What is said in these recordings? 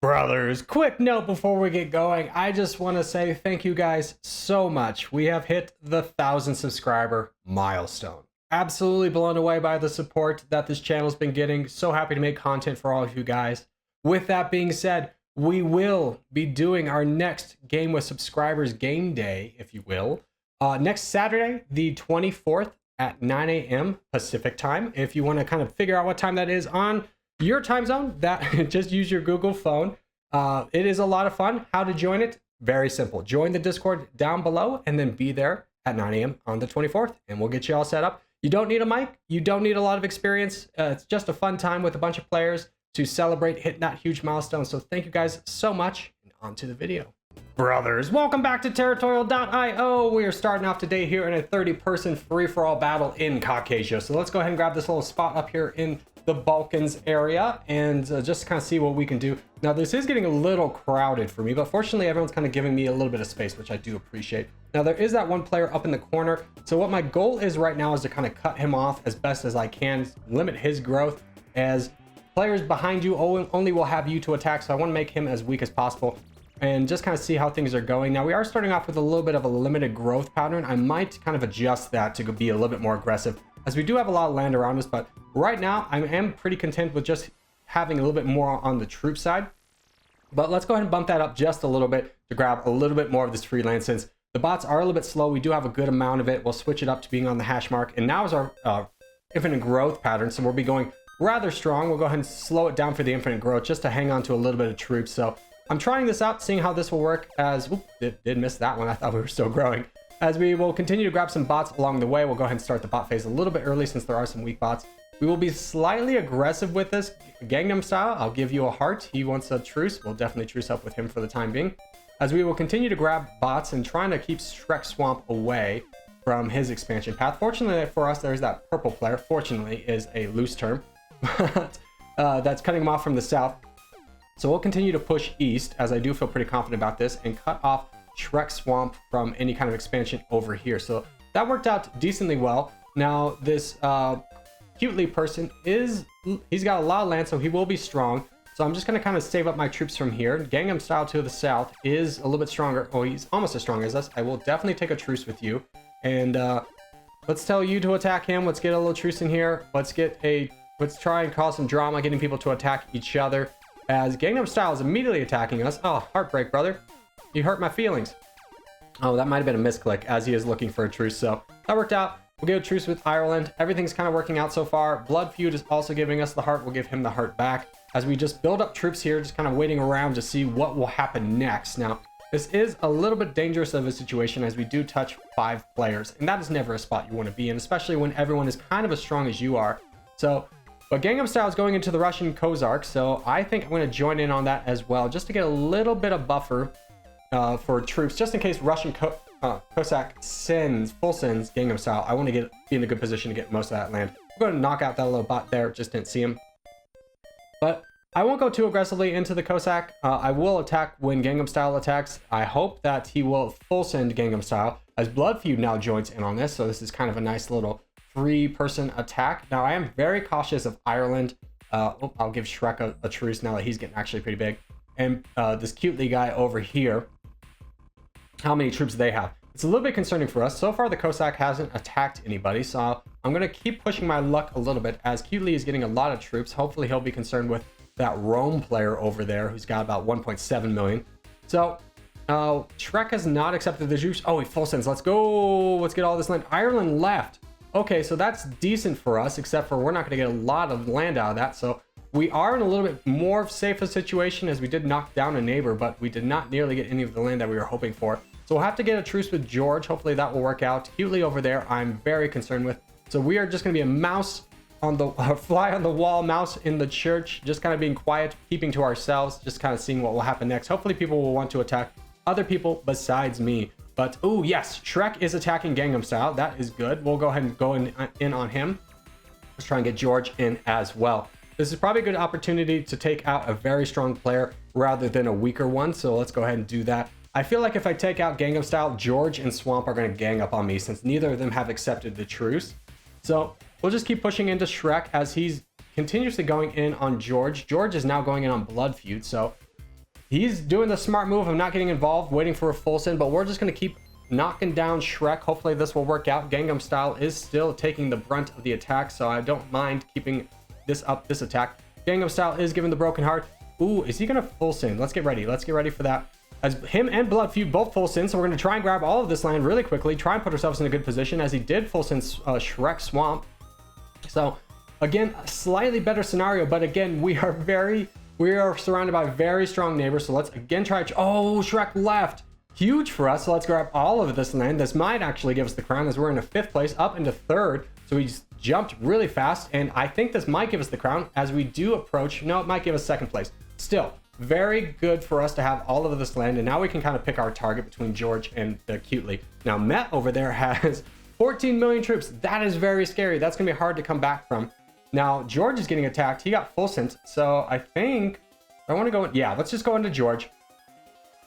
Brothers, quick note before we get going. I just want to say thank you guys so much. We have hit the 1,000 subscriber milestone. Absolutely blown away by the support that this channel's been getting. So happy to make content for all of you guys. With that being said, we will be doing our next Game with Subscribers game day, if you will, next Saturday, the 24th at 9 a.m. Pacific time. If you want to kind of figure out what time that is on your time zone, that just use your Google phone. It is a lot of fun. How to join it? Very simple. Join the Discord down below and then be there at 9 a.m. on the 24th, and we'll get you all set up. You don't need a mic. You don't need a lot of experience. It's just a fun time with a bunch of players to celebrate hitting that huge milestone. So thank you guys so much, and on to the video. Brothers, welcome back to Territorial IO. We are starting off today here in a 30-person free-for-all battle in Caucasio. So let's go ahead and grab this little spot up here in the Balkans area and just kind of see what we can do. Now this is getting a little crowded for me, but fortunately everyone's kind of giving me a little bit of space, which I do appreciate. Now there is that one player up in the corner, so what my goal is right now is to kind of cut him off as best as I can, limit his growth, as players behind you only will have you to attack, so I want to make him as weak as possible and just kind of see how things are going. Now we are starting off with a little bit of a limited growth pattern. I might kind of adjust that to be a little bit more aggressive, as we do have a lot of land around us, but right now I am pretty content with just having a little bit more on the troop side. But let's go ahead and bump that up just a little bit to grab a little bit more of this free land. Since the bots are a little bit slow, we do have a good amount of it. We'll switch it up to being on the hash mark, and now is our infinite growth pattern, so we'll be going rather strong. We'll go ahead and slow it down for the infinite growth just to hang on to a little bit of troops. So I'm trying this out, seeing how this will work, as did miss that one. I thought we were still growing. As we will continue to grab some bots along the way, we'll go ahead and start the bot phase a little bit early since there are some weak bots. We will be slightly aggressive with this Gangnam style. I'll give you a heart. He wants a truce. We'll definitely truce up with him for the time being, as we will continue to grab bots and trying to keep Shrek Swamp away from his expansion path. Fortunately for us, there's that purple player. Fortunately is a loose term, but that's cutting him off from the south. So we'll continue to push east, as I do feel pretty confident about this, and cut off Shrek Swamp from any kind of expansion over here. So that worked out decently well. Now this cutely person he's got a lot of land, so he will be strong. So I'm just going to kind of save up my troops from here. Gangnam style to the south is a little bit stronger. Oh, he's almost as strong as us. I will definitely take a truce with you, and let's tell you to attack him. Let's get a little truce in here. Let's try and cause some drama, getting people to attack each other, as Gangnam style is immediately attacking us. Oh, heartbreak, brother. You hurt my feelings. Oh, that might have been a misclick, as he is looking for a truce. So that worked out. We'll get a truce with Ireland. Everything's kind of working out so far. Blood Feud is also giving us the heart. We'll give him the heart back, as we just build up troops here, just kind of waiting around to see what will happen next. Now, this is a little bit dangerous of a situation, as we do touch 5 players, and that is never a spot you want to be in, especially when everyone is kind of as strong as you are. So, but Gangnam style is going into the Russian Kozark, so I think I'm going to join in on that as well, just to get a little bit of buffer for troops, just in case Russian Cossack full sends Gangnam style. I want to be in a good position to get most of that land. I'm going to knock out that little bot there. Just didn't see him. But I won't go too aggressively into the Cossack. I will attack when Gangnam style attacks. I hope that he will full send Gangnam style, as Blood Feud now joins in on this. So this is kind of a nice little 3-person attack. Now I am very cautious of Ireland. I'll give Shrek a truce now that he's getting actually pretty big. And this cutely guy over here, how many troops they have. It's a little bit concerning for us. So far, the Cossack hasn't attacked anybody, so I'm going to keep pushing my luck a little bit, as Cutely is getting a lot of troops. Hopefully, he'll be concerned with that Rome player over there, who's got about 1.7 million. So, Shrek has not accepted the juice. Oh, he full sends. Let's go. Let's get all this land. Ireland left. Okay, so that's decent for us, except for we're not going to get a lot of land out of that. So we are in a little bit more safe a situation, as we did knock down a neighbor, but we did not nearly get any of the land that we were hoping for. So we'll have to get a truce with George. Hopefully that will work out. Cutely over there, I'm very concerned with. So we are just going to be a mouse on the fly on the wall, mouse in the church, just kind of being quiet, keeping to ourselves, just kind of seeing what will happen next. Hopefully people will want to attack other people besides me. But oh yes, Shrek is attacking Gangnam style. That is good. We'll go ahead and go in on him. Let's try and get George in as well. This is probably a good opportunity to take out a very strong player rather than a weaker one. So let's go ahead and do that. I feel like if I take out Gangnam style, George and Swamp are going to gang up on me, since neither of them have accepted the truce. So we'll just keep pushing into Shrek, as he's continuously going in on George. George is now going in on Blood Feud. So he's doing the smart move of not getting involved, waiting for a full send, but we're just going to keep knocking down Shrek. Hopefully this will work out. Gangnam Style is still taking the brunt of the attack, so I don't mind keeping this up, this attack. Gangnam Style is giving the broken heart. Ooh, is he going to full send? Let's get ready. Let's get ready for that. As him and Blood Feud both full send, so we're going to try and grab all of this land really quickly, try and put ourselves in a good position, as he did full send Shrek Swamp. So again, a slightly better scenario, but again, we are surrounded by very strong neighbors. So let's again try. Oh, Shrek left. Huge for us. So let's grab all of this land. This might actually give us the crown, as we're in a 5th place, up into 3rd. So we just jumped really fast, and I think this might give us the crown as we do approach. No, it might give us 2nd place. Still, very good for us to have all of this land, and now we can kind of pick our target between George and Cutely. Now, Met over there has 14 million troops. That is very scary. That's going to be hard to come back from. Now, George is getting attacked. He got full sent, so I think I want to go. Yeah, let's just go into George.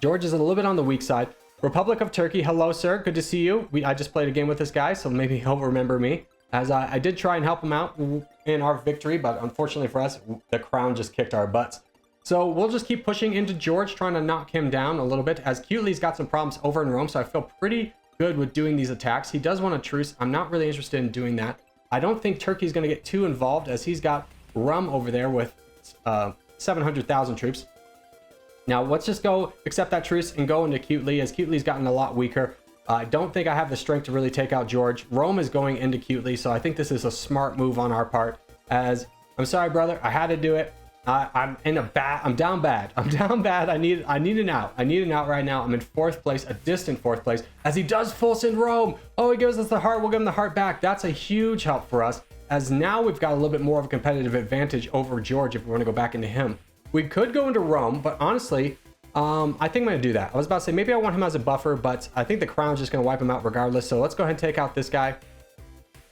George is a little bit on the weak side. Republic of Turkey, hello, sir. Good to see you. I just played a game with this guy, so maybe he'll remember me, as I did try and help him out in our victory, but unfortunately for us, the crown just kicked our butts. So we'll just keep pushing into George, trying to knock him down a little bit, as Cutely's got some problems over in Rome, so I feel pretty good with doing these attacks. He does want a truce. I'm not really interested in doing that. I don't think Turkey's going to get too involved, as he's got Rum over there with 700,000 troops. Now, let's just go accept that truce and go into Cutely, as Cutely's gotten a lot weaker. I don't think I have the strength to really take out George. Rome is going into Cutely, so I think this is a smart move on our part, as I'm sorry, brother. I had to do it. I'm down bad. I'm down bad. I need an out. I need an out right now. I'm in 4th place, a distant 4th place, as he does full send Rome. Oh, he gives us the heart. We'll give him the heart back. That's a huge help for us, as now we've got a little bit more of a competitive advantage over George if we want to go back into him. We could go into Rome, but honestly, I think I'm going to do that. I was about to say, maybe I want him as a buffer, but I think the crown's just going to wipe him out regardless. So let's go ahead and take out this guy.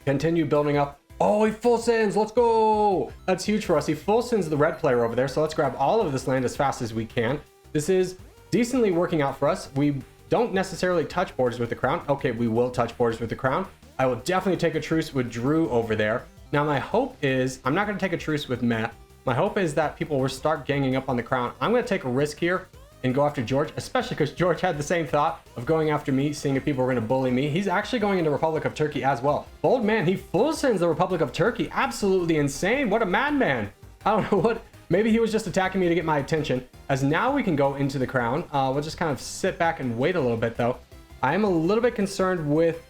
Continue building up. Oh, he full sends. Let's go. That's huge for us. He full sends the red player over there. So let's grab all of this land as fast as we can. This is decently working out for us. We don't necessarily touch borders with the crown. Okay, we will touch borders with the crown. I will definitely take a truce with Drew over there. Now, my hope is, I'm not going to take a truce with Matt. My hope is that people will start ganging up on the crown. I'm going to take a risk here and go after George, especially because George had the same thought of going after me, seeing if people were going to bully me. He's actually going into Republic of Turkey as well. Bold man, he full sends the Republic of Turkey. Absolutely insane. What a madman. I don't know what, maybe he was just attacking me to get my attention, as now we can go into the crown. We'll just kind of sit back and wait a little bit though. I am a little bit concerned with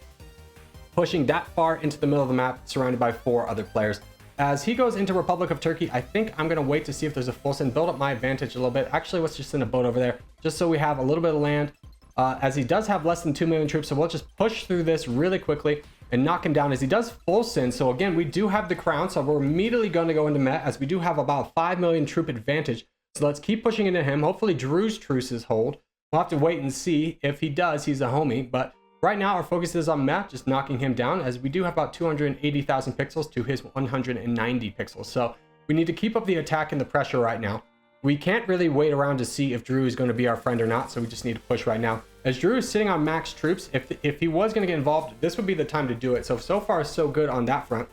pushing that far into the middle of the map, surrounded by 4 other players. As he goes into Republic of Turkey, I think I'm going to wait to see if there's a full send, build up my advantage a little bit. Actually, let's just send a boat over there, just so we have a little bit of land, as he does have less than 2 million troops. So we'll just push through this really quickly and knock him down, as he does full send. So again, we do have the crown, so we're immediately going to go into Met, as we do have about 5 million troop advantage. So let's keep pushing into him. Hopefully Drew's truces hold. We'll have to wait and see. If he does, he's a homie, but right now, our focus is on Matt, just knocking him down, as we do have about 280,000 pixels to his 190 pixels. So we need to keep up the attack and the pressure right now. We can't really wait around to see if Drew is going to be our friend or not, so we just need to push right now. As Drew is sitting on max troops, if he was going to get involved, this would be the time to do it. So far, so good on that front.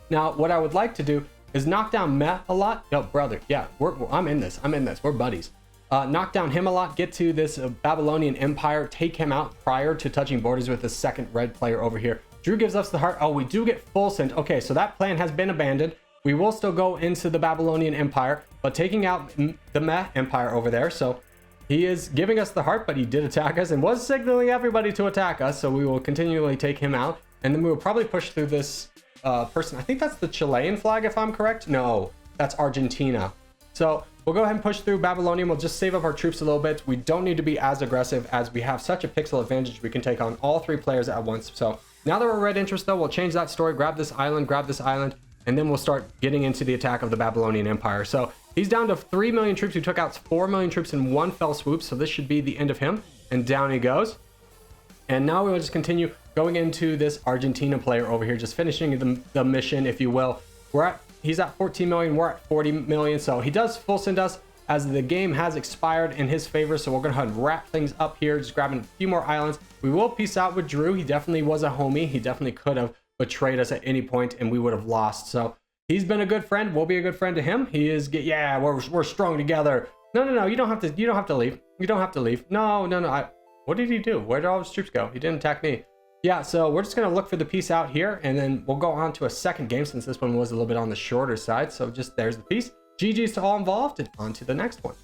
Now, what I would like to do is knock down Matt a lot. Yo, brother, yeah, I'm in this. We're buddies. Knock down him a lot, get to this Babylonian Empire, take him out prior to touching borders with the 2nd red player over here. Drew gives us the heart. Oh, we do get full send. Okay, so that plan has been abandoned. We will still go into the Babylonian Empire, but taking out the Meh Empire over there. So he is giving us the heart, but he did attack us and was signaling everybody to attack us. So we will continually take him out, and then we will probably push through this person. I think that's the Chilean flag, if I'm correct. No, that's Argentina. So we'll go ahead and push through Babylonian. We'll just save up our troops a little bit. We don't need to be as aggressive, as we have such a pixel advantage. We can take on all 3 players at once. So now that we're red interest though, we'll change that story, grab this island, and then we'll start getting into the attack of the Babylonian Empire. So he's down to 3 million troops. We took out 4 million troops in one fell swoop. So this should be the end of him. And down he goes. And now we will just continue going into this Argentina player over here, just finishing the mission, if you will. He's at 14 million, we're at 40 million, so he does full send us, as the game has expired in his favor. So we're going to go ahead and wrap things up here, just grabbing a few more islands. We will peace out with Drew. He definitely was a homie. He definitely could have betrayed us at any point and we would have lost. So he's been a good friend. We'll be a good friend to him. He is, yeah, we're strong together. No. You don't have to. You don't have to leave. You don't have to leave. No. What did he do? Where did all his troops go? He didn't attack me. Yeah, so we're just going to look for the piece out here, and then we'll go on to a second game since this one was a little bit on the shorter side. So just there's the piece. GG's to all involved, and on to the next one.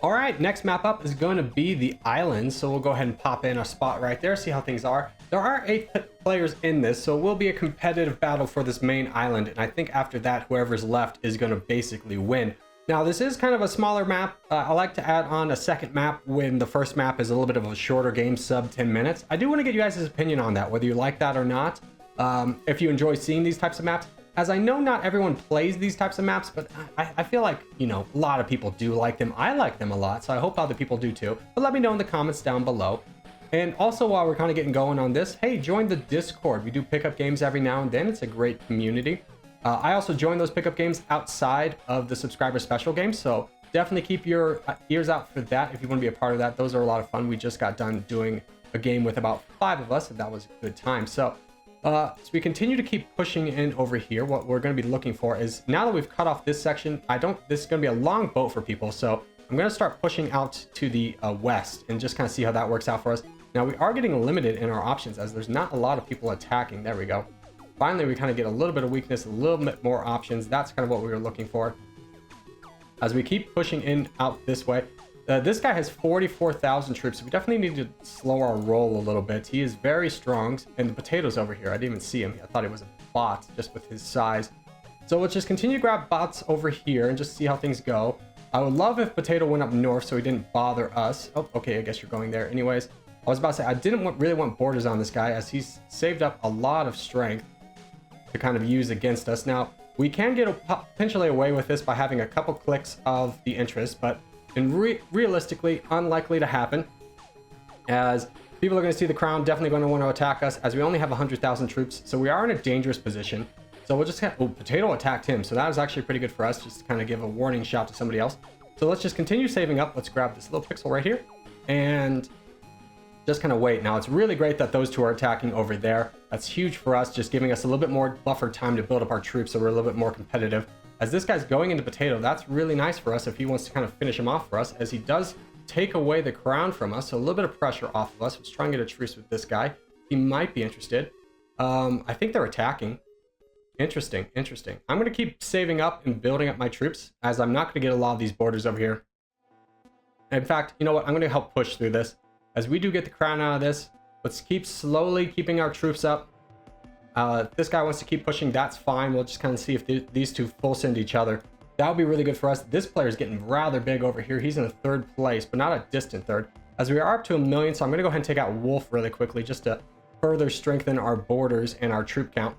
All right, next map up is going to be the islands. So we'll go ahead and pop in a spot right there, see how things are. There are 8 players in this, so it will be a competitive battle for this main island. And I think after that, whoever's left is going to basically win. Now, this is kind of a smaller map. I like to add on a second map when the first map is a little bit of a shorter game, sub 10 minutes. I do want to get you guys' opinion on that, whether you like that or not. If you enjoy seeing these types of maps. As I know not everyone plays these types of maps, but I feel like, you know, a lot of people do like them. I like them a lot, so I hope other people do too. But let me know in the comments down below. And also, while we're kind of getting going on this, hey, join the Discord. We do pickup games every now and then. It's a great community. I also join those pickup games outside of the subscriber special games, so definitely keep your ears out for that if you want to be a part of that. Those are a lot of fun. We just got done doing a game with about 5 of us, and that was a good time. So we continue to keep pushing in over here. What we're going to be looking for is, now that we've cut off this section, this is going to be a long boat for people, so I'm going to start pushing out to the west and just kind of see how that works out for us. Now, we are getting limited in our options as there's not a lot of people attacking. There we go. Finally, we kind of get a little bit of weakness, a little bit more options. That's kind of what we were looking for. As we keep pushing in out this way, this guy has 44,000 troops. So we definitely need to slow our roll a little bit. He is very strong. And the potato's over here. I didn't even see him. I thought he was a bot just with his size. So let's just continue to grab bots over here and just see how things go. I would love if potato went up north so he didn't bother us. Oh, okay, I guess you're going there. Anyways, I was about to say, I didn't really want borders on this guy as he's saved up a lot of strength to kind of use against us. Now, we can get potentially away with this by having a couple clicks of the interest, but realistically, unlikely to happen, as people are going to see the crown, definitely going to want to attack us, as we only have 100,000 troops, so we are in a dangerous position. So we'll just potato attacked him, so that was actually pretty good for us, just to kind of give a warning shot to somebody else. So let's just continue saving up. Let's grab this little pixel right here, and just kind of wait. Now, it's really great that those two are attacking over there. That's huge for us, just giving us a little bit more buffer time to build up our troops so we're a little bit more competitive. As this guy's going into potato, that's really nice for us if he wants to kind of finish him off for us, as he does take away the crown from us, so a little bit of pressure off of us. Let's try and get a truce with this guy. He might be interested. I think they're attacking. Interesting. I'm going to keep saving up and building up my troops, as I'm not going to get a lot of these borders over here. In fact, you know what? I'm going to help push through this. As we do get the crown out of this, let's keep slowly keeping our troops up. If this guy wants to keep pushing, that's fine. We'll just kind of see if these two full send each other. That would be really good for us. This player is getting rather big over here. He's in a 3rd place, but not a distant 3rd. As we are up to 1 million, so I'm going to go ahead and take out Wolf really quickly just to further strengthen our borders and our troop count.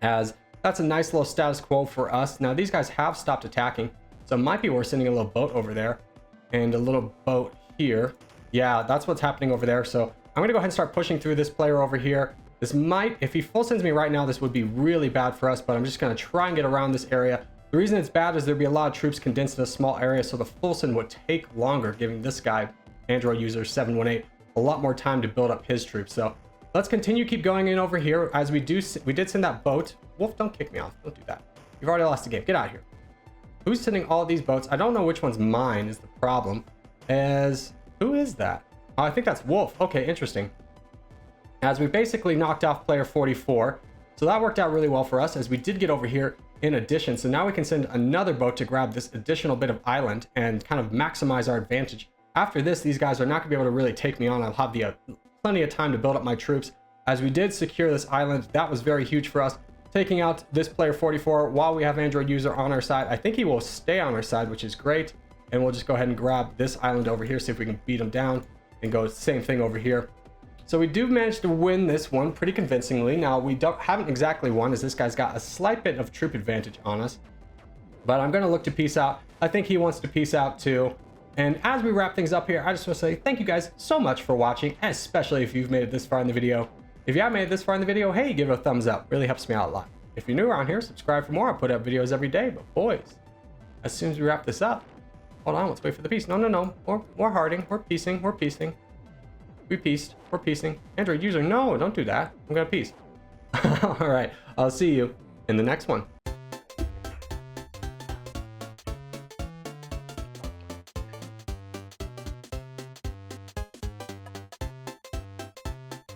As that's a nice little status quo for us. Now, these guys have stopped attacking, so it might be worth sending a little boat over there and a little boat here. Yeah, that's what's happening over there. So I'm going to go ahead and start pushing through this player over here. This might, if he full sends me right now, this would be really bad for us, but I'm just going to try and get around this area. The reason it's bad is there'd be a lot of troops condensed in a small area, so the full send would take longer, giving this guy, Android user 718, a lot more time to build up his troops. So let's keep going in over here. As we did send that boat. Wolf, don't kick me off. Don't do that. You've already lost the game. Get out of here. Who's sending all of these boats? I don't know which one's mine is the problem. Who is that? Oh, I think that's Wolf. Okay, interesting. As we basically knocked off player 44. So that worked out really well for us, as we did get over here in addition. So now we can send another boat to grab this additional bit of island and kind of maximize our advantage. After this, these guys are not going to be able to really take me on. I'll have plenty of time to build up my troops. As we did secure this island, that was very huge for us. Taking out this player 44 while we have Android user on our side. I think he will stay on our side, which is great. And we'll just go ahead and grab this island over here, see if we can beat him down, and go same thing over here. So we do manage to win this one pretty convincingly. Now, we haven't exactly won, as this guy's got a slight bit of troop advantage on us. But I'm going to look to peace out. I think he wants to peace out too. And as we wrap things up here, I just want to say thank you guys so much for watching, especially if you've made it this far in the video. If you haven't made it this far in the video, hey, give it a thumbs up. Really helps me out a lot. If you're new around here, subscribe for more. I put up videos every day. But boys, as soon as we wrap this up, hold on, let's wait for the peace. No. We're harding. We're piecing. We pieced. We're piecing. Android user, no, don't do that. I'm going to piece. All right. I'll see you in the next one.